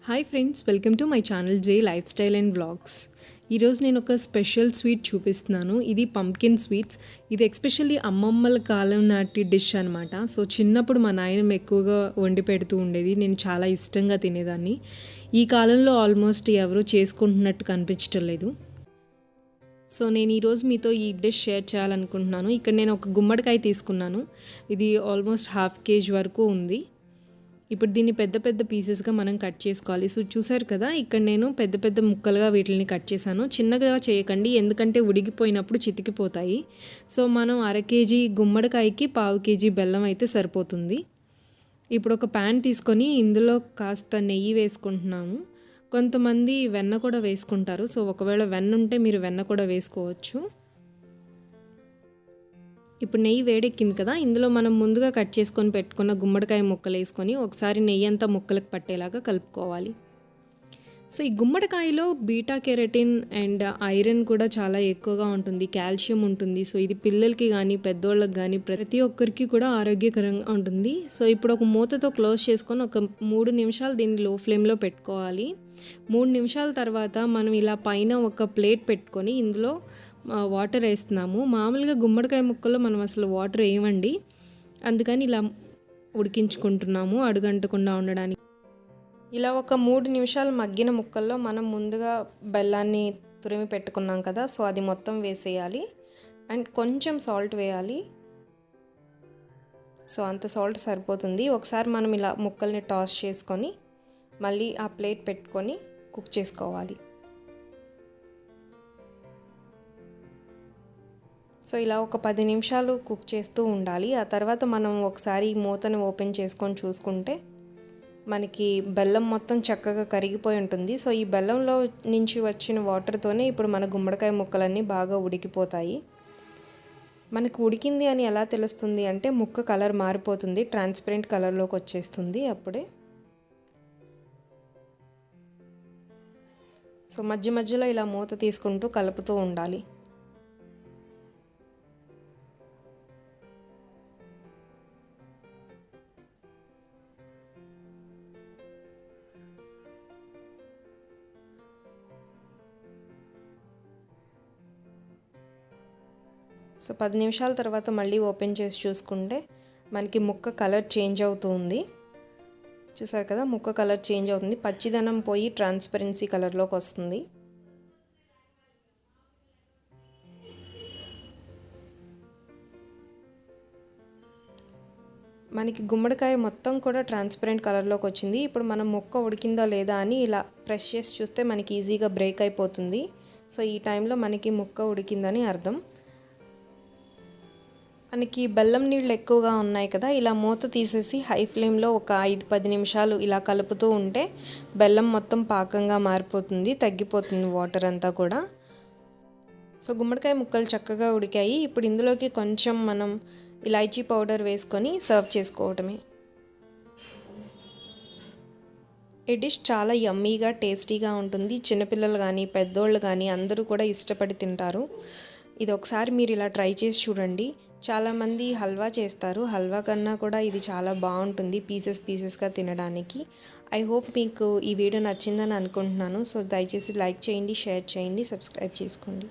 Hi friends, welcome to my channel J life style and vlogs. ఈరోజు నేను ఒక special sweet చూపిస్తున్నాను. ఇది పంప్కిన్ స్వీట్స్. ఇది ఎస్పెషల్లీ అమ్మమ్మల కాలం నాటి డిష్ అనమాట. సో చిన్నప్పుడు మా నాయనమ్మ ఎక్కువగా వండి పెడుతూ ఉండేది. నేను చాలా ఇష్టంగా తినేదాన్ని. ఈ కాలంలో ఆల్మోస్ట్ ఎవరు చేసుకుంటున్నట్టు కనిపించడం లేదు. సో నేను ఈరోజు మీతో ఈ డిష్ షేర్ చేయాలనుకుంటున్నాను. ఇక్కడ నేను ఒక గుమ్మడికాయ తీసుకున్నాను. ఇది ఆల్మోస్ట్ హాఫ్ కేజీ వరకు ఉంది. ఇప్పుడు దీన్ని పెద్ద పెద్ద పీసెస్గా మనం కట్ చేసుకోవాలి. సో చూసారు కదా, ఇక్కడ నేను పెద్ద పెద్ద ముక్కలుగా వీటిని కట్ చేశాను. చిన్నగా చేయకండి, ఎందుకంటే ఉడికిపోయినప్పుడు చితికిపోతాయి. సో మనం 1/2 కేజీ గుమ్మడికాయకి 1/4 కేజీ బెల్లం అయితే సరిపోతుంది. ఇప్పుడు ఒక ప్యాన్ తీసుకొని ఇందులో కాస్త నెయ్యి వేసుకుంటున్నాము. కొంతమంది వెన్న కూడా వేసుకుంటారు. సో ఒకవేళ వెన్న ఉంటే మీరు వెన్న కూడా వేసుకోవచ్చు. ఇప్పుడు నెయ్యి వేడెక్కింది కదా, ఇందులో మనం ముందుగా కట్ చేసుకొని పెట్టుకున్న గుమ్మడికాయ ముక్కలు వేసుకొని ఒకసారి నెయ్యి అంతా ముక్కలకు పట్టేలాగా కలుపుకోవాలి. సో ఈ గుమ్మడికాయలో బీటా కెరటిన్ అండ్ ఐరన్ కూడా చాలా ఎక్కువగా ఉంటుంది, కాల్షియం ఉంటుంది. సో ఇది పిల్లలకి కానీ పెద్దోళ్ళకి కానీ ప్రతి ఒక్కరికి కూడా ఆరోగ్యకరంగా ఉంటుంది. సో ఇప్పుడు ఒక మూతతో క్లోజ్ చేసుకొని ఒక 3 నిమిషాలు దీన్ని లో ఫ్లేమ్లో పెట్టుకోవాలి. 3 నిమిషాల తర్వాత మనం ఇలా పైన ఒక ప్లేట్ పెట్టుకొని ఇందులో వాటర్ వేస్తున్నాము. మామూలుగా గుమ్మడికాయ ముక్కల్లో మనం అసలు వాటర్ వేయమండి, అందుకని ఇలా ఉడికించుకుంటున్నాము అడుగంటకుండా ఉండడానికి. ఇలా ఒక 3 నిమిషాలు మగ్గిన ముక్కల్లో మనం ముందుగా బెల్లాన్ని తురిమి పెట్టుకున్నాం కదా, సో అది మొత్తం వేసేయాలి. అండ్ కొంచెం సాల్ట్ వేయాలి. సో అంత సాల్ట్ సరిపోతుంది. ఒకసారి మనం ఇలా ముక్కల్ని టాస్ చేసుకొని మళ్ళీ ఆ ప్లేట్ పెట్టుకొని కుక్ చేసుకోవాలి. సో ఇలా ఒక 10 నిమిషాలు కుక్ చేస్తూ ఉండాలి. ఆ తర్వాత మనం ఒకసారి మూతను ఓపెన్ చేసుకొని చూసుకుంటే మనకి బెల్లం మొత్తం చక్కగా కరిగిపోయి ఉంటుంది. సో ఈ బెల్లంలో నుంచి వచ్చిన వాటర్తోనే ఇప్పుడు మన గుమ్మడికాయ ముక్కలన్నీ బాగా ఉడికిపోతాయి. మనకు ఉడికింది అని ఎలా తెలుస్తుంది అంటే ముక్క కలర్ మారిపోతుంది, ట్రాన్స్పరెంట్ కలర్లోకి వచ్చేస్తుంది అప్పుడే. సో మధ్య మధ్యలో ఇలా మూత తీసుకుంటూ కలుపుతూ ఉండాలి. సో 10 నిమిషాల తర్వాత మళ్ళీ ఓపెన్ చేసి చూసుకుంటే మనకి ముక్క కలర్ చేంజ్ అవుతుంది. చూసారు కదా, ముక్క కలర్ చేంజ్ అవుతుంది, పచ్చిదనం పోయి ట్రాన్స్పరెన్సీ కలర్లోకి వస్తుంది. మనకి గుమ్మడికాయ మొత్తం కూడా ట్రాన్స్పరెంట్ కలర్లోకి వచ్చింది. ఇప్పుడు మనం ముక్క ఉడికిందా లేదా అని ఇలా ప్రెస్ చేసి చూస్తే మనకి ఈజీగా బ్రేక్ అయిపోతుంది. సో ఈ టైంలో మనకి ముక్క ఉడికిందని అర్థం. మనకి బెల్లం నీళ్ళు ఎక్కువగా ఉన్నాయి కదా, ఇలా మూత తీసేసి హై ఫ్లేమ్లో ఒక 5-10 నిమిషాలు ఇలా కలుపుతూ ఉంటే బెల్లం మొత్తం పాకంగా మారిపోతుంది, తగ్గిపోతుంది వాటర్ అంతా కూడా. సో గుమ్మడికాయ ముక్కలు చక్కగా ఉడికాయి. ఇప్పుడు ఇందులోకి కొంచెం మనం ఇలాచీ పౌడర్ వేసుకొని సర్వ్ చేసుకోవటమే. ఈ డిష్ చాలా యమ్మీగా టేస్టీగా ఉంటుంది. చిన్నపిల్లలు కానీ పెద్దోళ్ళు కానీ అందరూ కూడా ఇష్టపడి తింటారు. ఇది ఒకసారి మీరు ఇలా ట్రై చేసి చూడండి. చాలామంది హల్వా చేస్తారు, హల్వా కన్నా కూడా ఇది చాలా బాగుంటుంది పీసెస్గా తినడానికి. ఐ హోప్ మీకు ఈ వీడియో నచ్చిందని అనుకుంటున్నాను. సో దయచేసి లైక్ చేయండి, షేర్ చేయండి, సబ్స్క్రైబ్ చేసుకోండి.